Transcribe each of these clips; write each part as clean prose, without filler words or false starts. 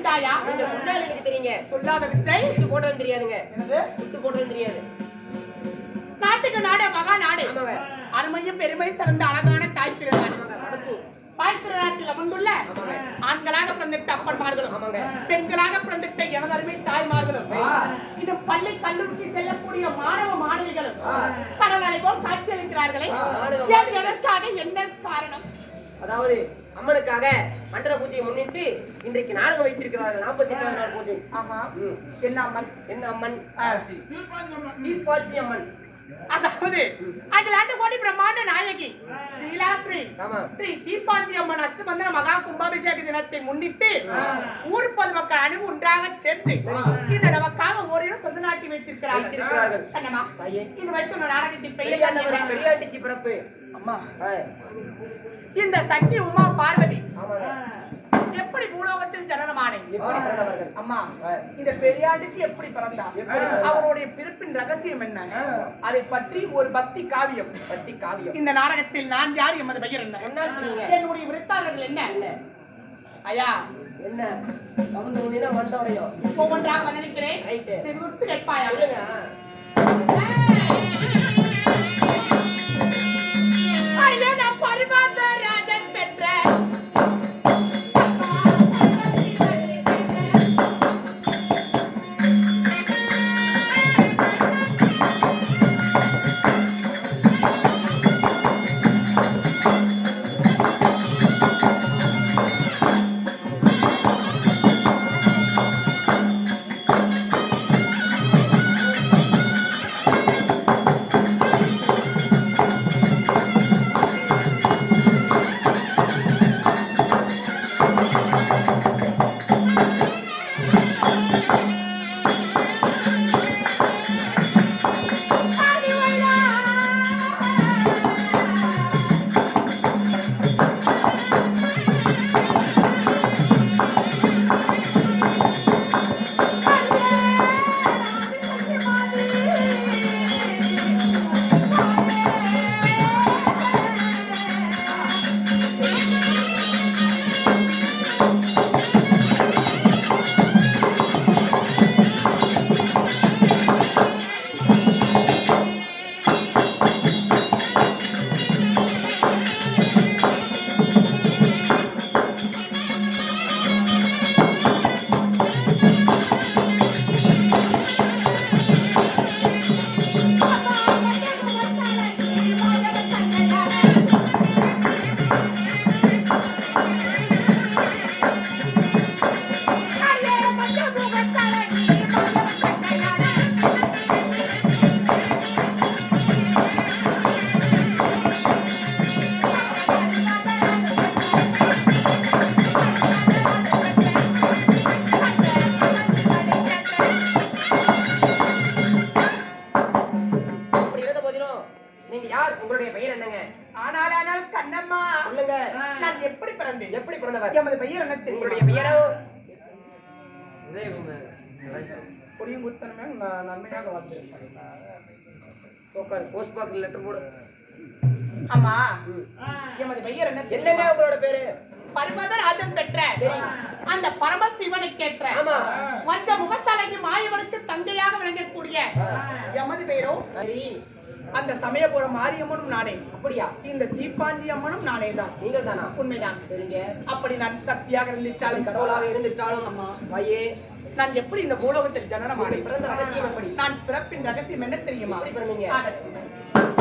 விட்டாயா? நீங்க சொன்னாலும் எனக்கு தெரியுங்க. சொல்லாத வித்தை விட்டு போட்டதும் தெரியாதுங்க. என்னது? விட்டு போட்டதும் தெரியாது. நாட்டுக்கு நாடு மகா நாடு. ஆமாங்க. அருமையும் பெருமை சிறந்த அழகான தாய் திருநாடு. ஆமாங்க. வடக்கு. தாய் திருநாட்டில் அமர்ந்துள்ள ஆமாங்க. ஆண்களாக பிறந்திட்ட அப்பன்மார்களும் ஆமாங்க. பெண்களாக பிறந்திட்ட எனது அருமை தாய்மார்களும் இது பள்ளி கல்லூரிக்கு செல்லக்கூடிய மாணவ மாணவிகளும் கடலை போல் காட்சி அளிக்கிறார்களே, எதற்காக, என்ன காரணம்? அதாவது அம்மனுக்காக மண்டல பூஜையை முன்னிட்டு இன்றைக்கு நாடகம் வைத்திருக்கிறார்கள். 48வது நாள் பூஜை. ஆமா. என்ன அம்மன்? என்ன அம்மன்? தீபாட்சி அம்மன். அதாவது அகிலாண்டு கோடி பிரம்மாண்ட நாயகி ஸ்ரீலாஸ்ரீ ஆமா. ஸ்ரீ தீபாட்சி அம்மன் அஷ்டமந்தன மகா கும்பாபிஷேக தினத்தை முன்னிட்டு ஊர் பொதுமக்கள் அனைவரும் ஒன்றாக சேர்ந்து இந்த நமக்காக ஓரிடம் சொந்த நாட்டி வைத்திருக்கிறார்கள். என்னம்மா இந்த வைத்துள்ள நாடகத்தின் பெயர் பெரியாண்டிச்சி பிறப்பு. அம்மா, ஆ. இந்த சக்தி உமா பார்வதி ஆமாங்க. எப்படி பூலோகத்தில் ஜனனமானே? எப்படி பிறந்தவர்கள்? அம்மா, இந்த பெரியாண்டுக்கு எப்படி பிறந்தார்? அவருடைய பிறப்பின் ரகசியம் என்ன? அதை பற்றி ஒரு பக்தி காவியம். பக்தி காவியம். இந்த நாடகத்தில் நான் யார், எமது பெயர் என்ன, என்னுடைய விருத்தாளர்கள் என்ன? ஐயா, என்ன கவுந்து வந்தீங்கன்னா மண்டவரையும் ஒவ்வொன்றாக வந்திருக்கிறேன். செவிட்டு கேட்பாயா? ஐயா, நான் பரிமாத்த ராஜன் பெற்ற உங்களுடைய பெயர் என்னங்க? ஆனால் கண்ணம்மா, சொல்லுங்க. நான் எப்படி பிறந்தேன்? எப்படி பிறந்தவர்? எமது பெயர் என்ன? உங்களுடைய பெயரோ? பொடியும் குத்தனமே நன்மையாக வந்திருக்கேன். போஸ்ட் பாக்ஸ் லெட்டர் போடு. அம்மா, எமது பெயர் என்ன? என்னங்க உங்களோட பேரு? பரமதராஜன் பெற்ற அந்த பரமசிவனை கேட்ட வந்த முகத்தழகி மாயவனுக்கு தங்கையாக விளங்கக்கூடிய எமது பெயரோ அந்த சமயபுரம் மாரியம்மனும் நானே. அப்படியா? இந்த தீபாஞ்சி அம்மனும் நானே தான். நீங்கள் தானா? உண்மைதான். சரிங்க. அப்படி நான் சக்தியாக இருந்துட்டாலும் கடவுளாக இருந்துட்டாலும் அம்மா வாயே, நான் எப்படி இந்த பூலோகத்தில் ஜனனமானேன்? பிறந்த ரகசியம் எப்படி? நான் பிறப்பின் ரகசியம் என்ன தெரியுமா? எப்படி பிறந்தீங்க?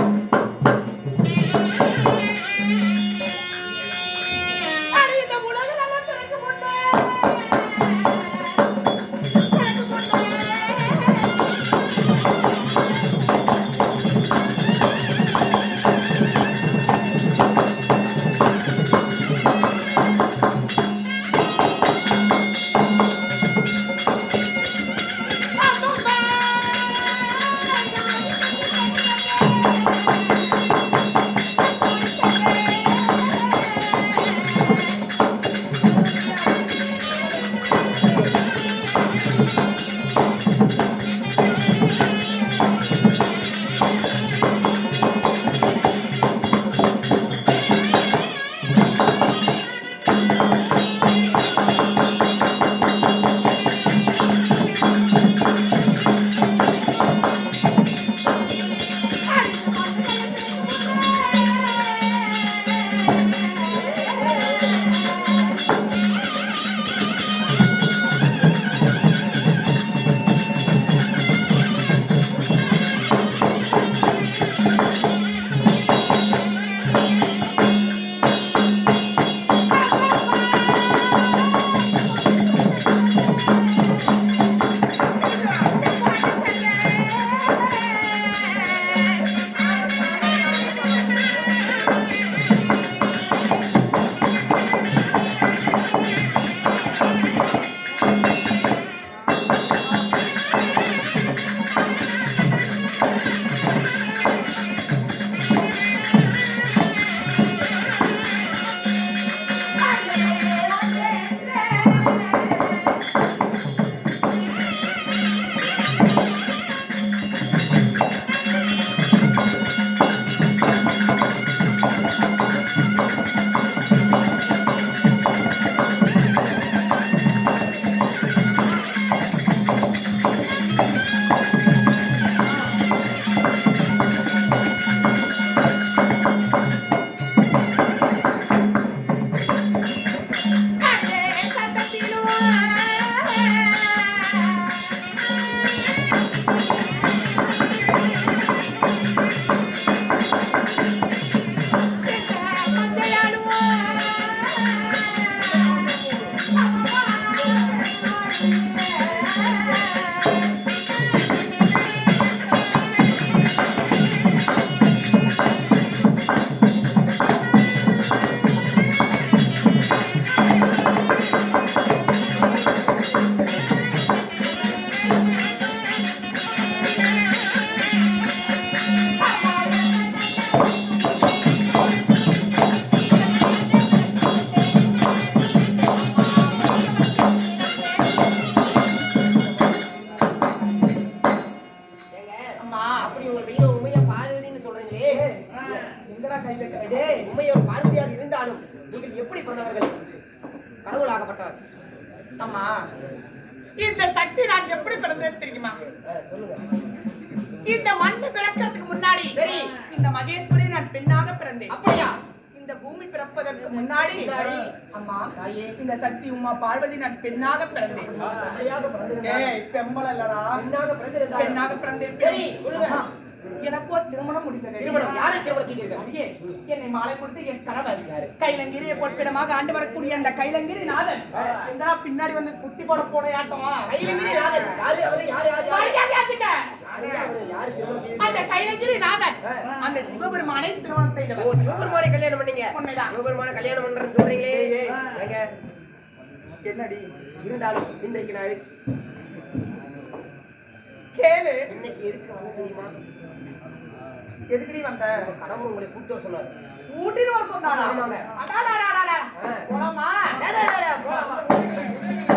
அம்மா அப்படி உங்கள் வீர உண்மையா பார்வதின்னு சொல்றீங்களே, எங்கடா கை வைக்கிறதே? உண்மையோட பார்வதியாக இருந்தாலும் நீங்கள் எப்படி பிறந்தவர்கள்? கடவுளாகப்பட்டவர். அம்மா இந்த சக்தி நான் எப்படி பிறந்தேன்னு தெரியுமா? சொல்லுங்க. இந்த மண்ணு பிறக்கிறதுக்கு முன்னாடி சரி. இந்த மகேஸ்வரி நான் பெண்ணாக பிறந்தேன். அப்படியா? இந்த பூமி பிறப்பதற்கு முன்னாடி அம்மா தாயே, இந்த சக்தி உமா பார்வதி நான் பெண்ணாக பிறந்தேன். தாயாக பிறந்திருந்தால் ஏய் பெம்பள இல்லடா, பெண்ணாக பிறந்திருந்தால் பெண்ணாக பிறந்தேன். சரி, சொல்லுங்க. அம்மா, எனக்கோ திருமணம் முடிந்தது. திருமணம் யாரை திருமணம் செய்தீர்கள்? அடியே, என்னை மாலை கொடுத்து என் கணவர் கைலங்கிரியை பொற்பிடமாக ஆண்டு வரக்கூடிய அந்த கைலங்கிரி நாதன் எங்கடா பின்னாடி வந்து குட்டி போட போன ஆட்டமா? கைலங்கிரி நாதன். யாரு அவரு? யாரு யாரு யாரு? மரியாதை ஆத்துக்க. யாரு அவரு? யாரு திருமணம் செய்தீர்கள்? அந்த கைலங்கிரி நாதன் அந்த சிவபெருமானை திருமணம் ஓ, செய்தவர். சிவபெருமானை கல்யாணம் பண்ணீங்க? உண்மைதான். சிவபெருமானை கல்யாணம் பண்றேன்னு சொல்றீங்களே, ஏங்க என்னடி இருந்தாலும் இன்றைக்கு நான் கேளு, இன்னைக்கு எதுக்கு வந்து தெரியுமா? எதுக்குடி வந்த? உங்க கணவர் உங்களை கூப்பிட்டு வர சொன்னார். ஊட்டின்னு வர சொன்னாரா? ஆமாங்க. அடாடாடாடா. போலாமா? டே, டே, டே, டே, போலாம், வா.